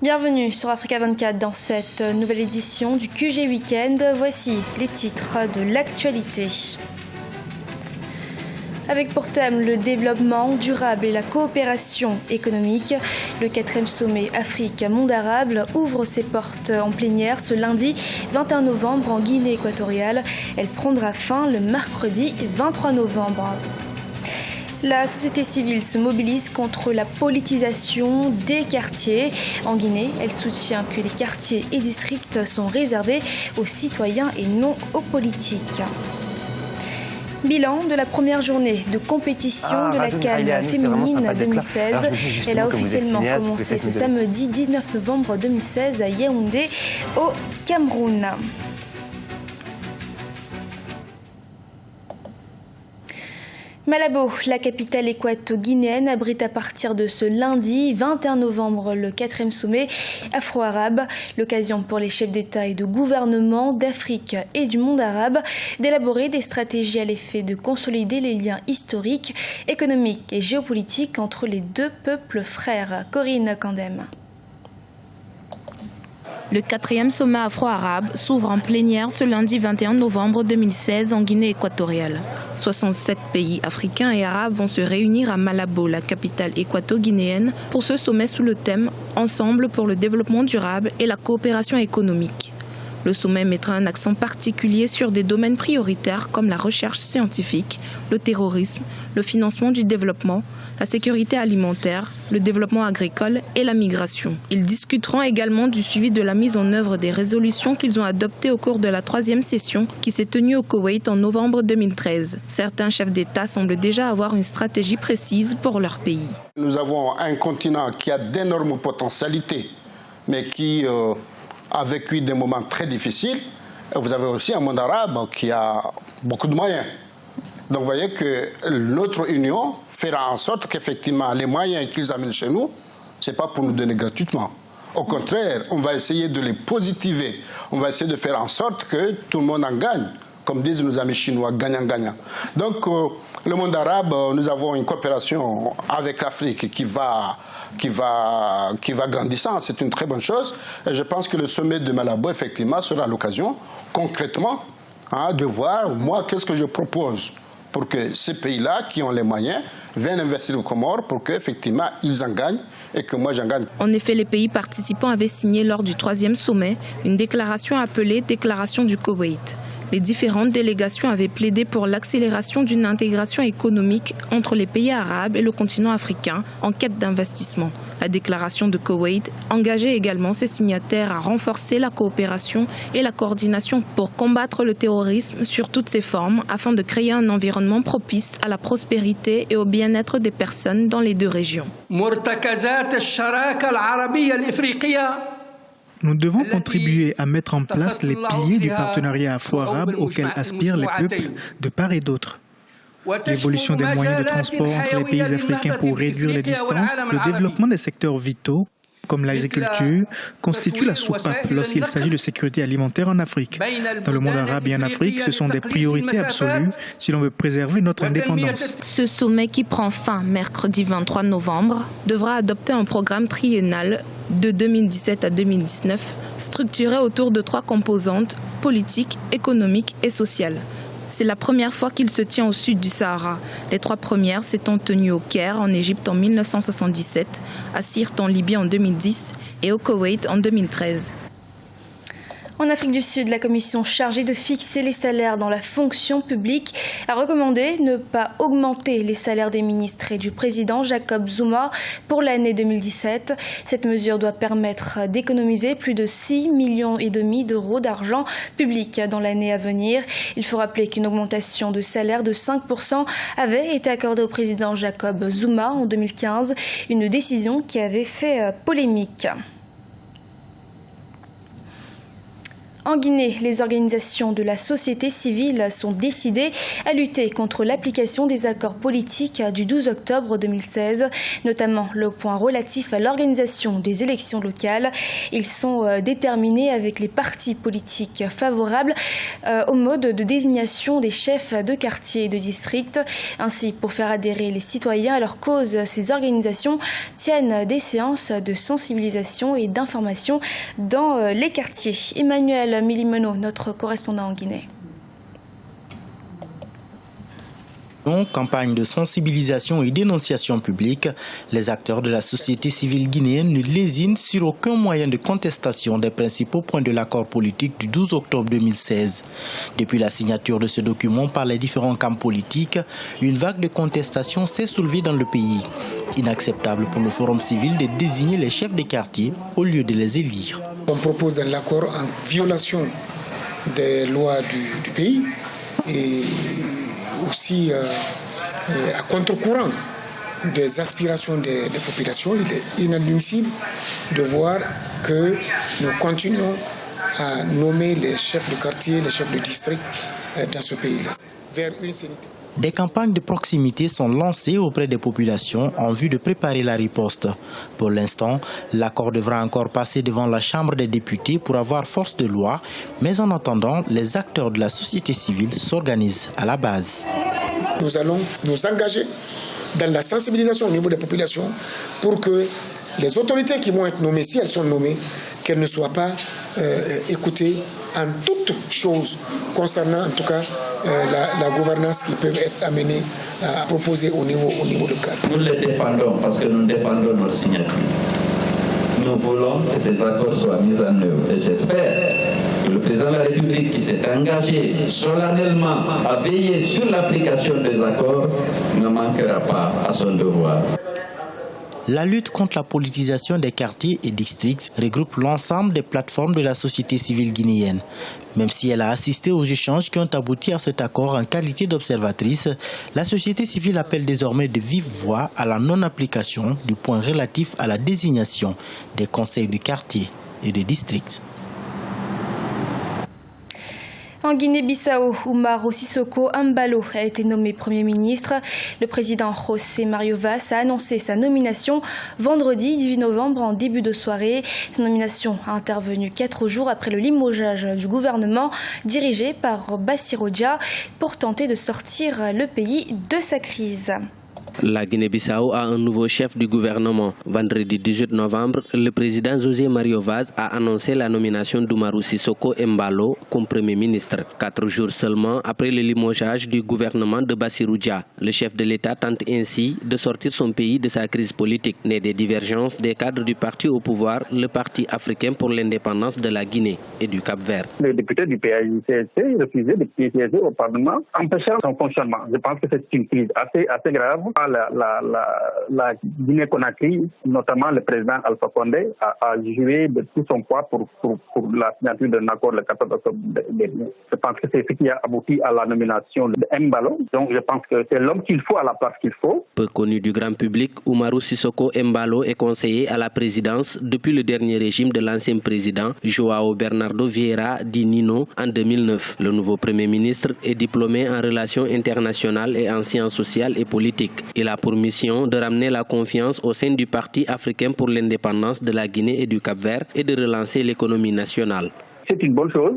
Bienvenue sur Africa 24 dans cette nouvelle édition du QG Weekend. Voici les titres de l'actualité. Avec pour thème le développement durable et la coopération économique, le 4e sommet Afrique-Monde arabe ouvre ses portes en plénière ce lundi 21 novembre en Guinée équatoriale. Elle prendra fin le mercredi 23 novembre. La société civile se mobilise contre la politisation des quartiers. En Guinée, elle soutient que les quartiers et districts sont réservés aux citoyens et non aux politiques. Bilan de la première journée de compétition de la CAN féminine 2016. Elle a officiellement commencé ce samedi 19 novembre 2016 à Yaoundé, au Cameroun. Malabo, la capitale équato-guinéenne, abrite à partir de ce lundi 21 novembre le 4e sommet afro-arabe, l'occasion pour les chefs d'État et de gouvernement d'Afrique et du monde arabe d'élaborer des stratégies à l'effet de consolider les liens historiques, économiques et géopolitiques entre les deux peuples frères. Corinne Kandem. Le 4e sommet afro-arabe s'ouvre en plénière ce lundi 21 novembre 2016 en Guinée équatoriale. 67 pays africains et arabes vont se réunir à Malabo, la capitale équato-guinéenne, pour ce sommet sous le thème « Ensemble pour le développement durable et la coopération économique ». Le sommet mettra un accent particulier sur des domaines prioritaires comme la recherche scientifique, le terrorisme, le financement du développement, la sécurité alimentaire, le développement agricole et la migration. Ils discuteront également du suivi de la mise en œuvre des résolutions qu'ils ont adoptées au cours de la 3e session qui s'est tenue au Koweït en novembre 2013. Certains chefs d'État semblent déjà avoir une stratégie précise pour leur pays. Nous avons un continent qui a d'énormes potentialités, mais qui a vécu des moments très difficiles. Et vous avez aussi un monde arabe qui a beaucoup de moyens. Donc vous voyez que notre union fera en sorte qu'effectivement les moyens qu'ils amènent chez nous, ce n'est pas pour nous donner gratuitement. Au contraire, on va essayer de les positiver. On va essayer de faire en sorte que tout le monde en gagne. Comme disent nos amis chinois, gagnant-gagnant. Donc le monde arabe, nous avons une coopération avec l'Afrique qui va grandissant. C'est une très bonne chose. Et je pense que le sommet de Malabo, effectivement, sera l'occasion, concrètement, de voir, moi, qu'est-ce que je propose pour que ces pays-là, qui ont les moyens, viennent investir aux Comores pour qu'effectivement, ils en gagnent et que moi, j'en gagne. En effet, les pays participants avaient signé lors du 3e sommet une déclaration appelée « Déclaration du Koweït ». Les différentes délégations avaient plaidé pour l'accélération d'une intégration économique entre les pays arabes et le continent africain en quête d'investissement. La déclaration de Koweït engageait également ses signataires à renforcer la coopération et la coordination pour combattre le terrorisme sur toutes ses formes afin de créer un environnement propice à la prospérité et au bien-être des personnes dans les deux régions. Nous devons contribuer à mettre en place les piliers du partenariat afro-arabe auquel aspirent les peuples de part et d'autre. L'évolution des moyens de transport entre les pays africains pour réduire les distances, le développement des secteurs vitaux, comme l'agriculture, constitue la soupape lorsqu'il s'agit de sécurité alimentaire en Afrique. Dans le monde arabe et en Afrique, ce sont des priorités absolues si l'on veut préserver notre indépendance. Ce sommet qui prend fin mercredi 23 novembre devra adopter un programme triennal de 2017 à 2019, structuré autour de 3 composantes, politiques, économiques et sociales. C'est la première fois qu'il se tient au sud du Sahara. Les 3 premières s'étant tenues au Caire, en Égypte en 1977, à Sirte en Libye en 2010 et au Koweït en 2013. En Afrique du Sud, la commission chargée de fixer les salaires dans la fonction publique a recommandé de ne pas augmenter les salaires des ministres et du président Jacob Zuma pour l'année 2017. Cette mesure doit permettre d'économiser plus de 6,5 millions d'euros d'argent public dans l'année à venir. Il faut rappeler qu'une augmentation de salaire de 5% avait été accordée au président Jacob Zuma en 2015, une décision qui avait fait polémique. En Guinée, les organisations de la société civile sont décidées à lutter contre l'application des accords politiques du 12 octobre 2016, notamment le point relatif à l'organisation des élections locales. Ils sont déterminés avec les partis politiques favorables au mode de désignation des chefs de quartier et de district. Ainsi, pour faire adhérer les citoyens à leur cause, ces organisations tiennent des séances de sensibilisation et d'information dans les quartiers. Emmanuel Milimono, notre correspondant en Guinée. Campagne de sensibilisation et dénonciation publique, les acteurs de la société civile guinéenne ne lésinent sur aucun moyen de contestation des principaux points de l'accord politique du 12 octobre 2016. Depuis la signature de ce document par les différents camps politiques, une vague de contestation s'est soulevée dans le pays. Inacceptable pour le Forum civil de désigner les chefs des quartiers au lieu de les élire. On propose un accord en violation des lois du pays et aussi à contre-courant des aspirations des populations. Il est inadmissible de voir que nous continuons à nommer les chefs de quartier, les chefs de district dans ce pays-là, vers une sanité. Des campagnes de proximité sont lancées auprès des populations en vue de préparer la riposte. Pour l'instant, l'accord devra encore passer devant la Chambre des députés pour avoir force de loi, mais en attendant, les acteurs de la société civile s'organisent à la base. Nous allons nous engager dans la sensibilisation au niveau des populations pour que les autorités qui vont être nommées, si elles sont nommées, qu'elles ne soient pas écoutées en toutes choses concernant en tout cas la gouvernance qui peut être amenée à proposer au niveau local. Nous les défendons parce que nous défendons notre signature. Nous voulons que ces accords soient mis en œuvre et j'espère que le président de la République qui s'est engagé solennellement à veiller sur l'application des accords ne manquera pas à son devoir. La lutte contre la politisation des quartiers et districts regroupe l'ensemble des plateformes de la société civile guinéenne. Même si elle a assisté aux échanges qui ont abouti à cet accord en qualité d'observatrice, la société civile appelle désormais de vive voix à la non-application du point relatif à la désignation des conseils de quartier et de district. En Guinée-Bissau, Umaro Sissoko Embalo a été nommé Premier ministre. Le président José Mario Vaz a annoncé sa nomination vendredi 18 novembre en début de soirée. Sa nomination a intervenu 4 jours après le limogeage du gouvernement dirigé par Bassirou Dia pour tenter de sortir le pays de sa crise. La Guinée-Bissau a un nouveau chef du gouvernement. Vendredi 18 novembre, le président José Mario Vaz a annoncé la nomination d'Umaro Sissoko Embalo comme Premier ministre. 4 jours seulement après le limogeage du gouvernement de Bassirou Dia, le chef de l'État tente ainsi de sortir son pays de sa crise politique, née des divergences des cadres du parti au pouvoir, le Parti africain pour l'indépendance de la Guinée et du Cap-Vert. Le député du PAICC refusait de siéger au Parlement, empêchant son fonctionnement. Je pense que c'est une crise assez grave. La Guinée-Conakry, notamment le président Alpha Condé, a joué de tout son poids pour la signature d'un accord le 14 octobre dernier. Je pense que c'est ce qui a abouti à la nomination de Embalo. Donc je pense que c'est l'homme qu'il faut à la place qu'il faut. Peu connu du grand public, Umaro Sissoko Embalo est conseiller à la présidence depuis le dernier régime de l'ancien président João Bernardo Vieira dit Nino en 2009. Le nouveau Premier ministre est diplômé en relations internationales et en sciences sociales et politiques. Il a pour mission de ramener la confiance au sein du Parti africain pour l'indépendance de la Guinée et du Cap-Vert et de relancer l'économie nationale. C'est une bonne chose.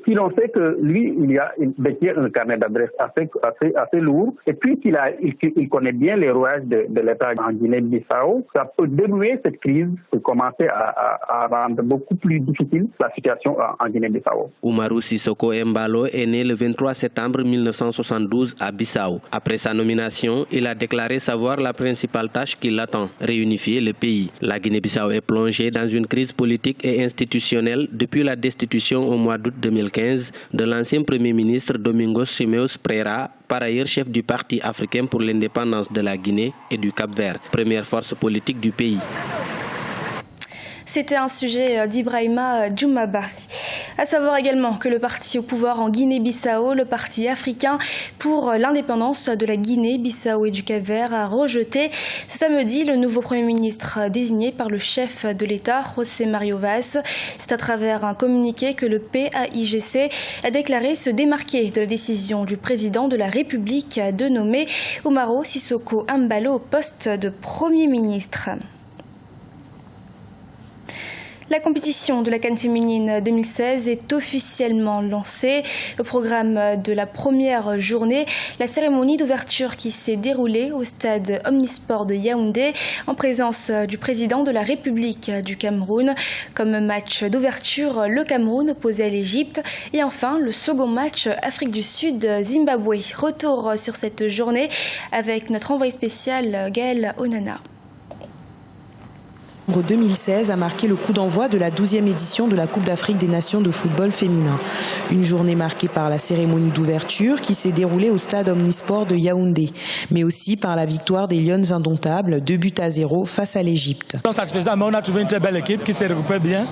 Si l'on sait que lui, il détient un carnet d'adresses assez lourd, et puis qu'il connaît bien les rouages de l'État en Guinée-Bissau, ça peut dénouer cette crise et commencer à rendre beaucoup plus difficile la situation en Guinée-Bissau. Umaro Sissoko Embalo est né le 23 septembre 1972 à Bissau. Après sa nomination, il a déclaré savoir la principale tâche qui l'attend, réunifier le pays. La Guinée-Bissau est plongée dans une crise politique et institutionnelle depuis la destitution au mois d'août 2015 de l'ancien Premier ministre Domingos Simeos Pereira, par ailleurs chef du Parti africain pour l'indépendance de la Guinée et du Cap-Vert, première force politique du pays. C'était un sujet d'Ibrahima Djoumaba. À savoir également que le parti au pouvoir en Guinée-Bissau, le Parti africain pour l'indépendance de la Guinée-Bissau et du Cap-Vert, a rejeté ce samedi le nouveau Premier ministre désigné par le chef de l'État, José Mario Vaz. C'est à travers un communiqué que le PAIGC a déclaré se démarquer de la décision du président de la République de nommer Umaro Sissoko Embalo au poste de Premier ministre. La compétition de la CAN féminine 2016 est officiellement lancée. Au programme de la première journée, la cérémonie d'ouverture qui s'est déroulée au stade Omnisport de Yaoundé en présence du président de la République du Cameroun. Comme match d'ouverture, le Cameroun opposé à l'Égypte. Et enfin, le second match, Afrique du Sud-Zimbabwe. Retour sur cette journée avec notre envoyé spécial Gaël Onana. 2016 a marqué le coup d'envoi de la 12e édition de la Coupe d'Afrique des Nations de football féminin. Une journée marquée par la cérémonie d'ouverture qui s'est déroulée au stade Omnisport de Yaoundé, mais aussi par la victoire des Lions indomptables, 2-0 face à l'Égypte. Satisfaisant, mais on a trouvé une très belle équipe qui s'est regroupée bien,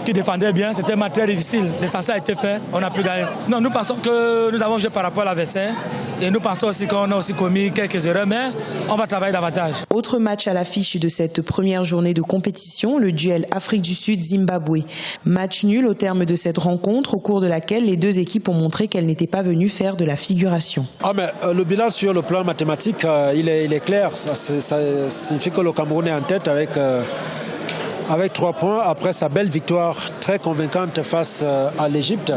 qui défendait bien. C'était un match très difficile. L'essentiel a été fait, on a pu gagner. Non, nous pensons que nous avons joué par rapport à l'adversaire et nous pensons aussi qu'on a aussi commis quelques erreurs, mais on va travailler davantage. Autre match à l'affiche de cette première journée de compétition, le duel Afrique du Sud-Zimbabwe. Match nul au terme de cette rencontre, au cours de laquelle les deux équipes ont montré qu'elles n'étaient pas venues faire de la figuration. Le bilan sur le plan mathématique, il est clair. Ça signifie que le Cameroun est en tête avec 3 points après sa belle victoire très convaincante face à l'Égypte.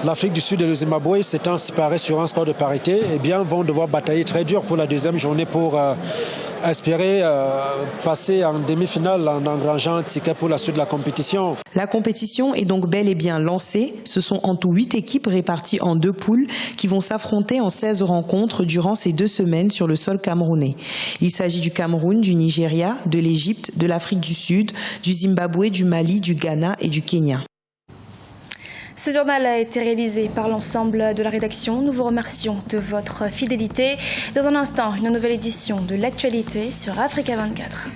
L'Afrique du Sud et le Zimbabwe s'étant séparés sur un score de parité, vont devoir batailler très dur pour la deuxième journée pour espérer passer en demi-finale en engrangeant un ticket pour la suite de la compétition. La compétition est donc bel et bien lancée. Ce sont en tout 8 équipes réparties en 2 poules qui vont s'affronter en 16 rencontres durant ces 2 semaines sur le sol camerounais. Il s'agit du Cameroun, du Nigeria, de l'Égypte, de l'Afrique du Sud, du Zimbabwe, du Mali, du Ghana et du Kenya. Ce journal a été réalisé par l'ensemble de la rédaction. Nous vous remercions de votre fidélité. Dans un instant, une nouvelle édition de l'actualité sur Africa 24.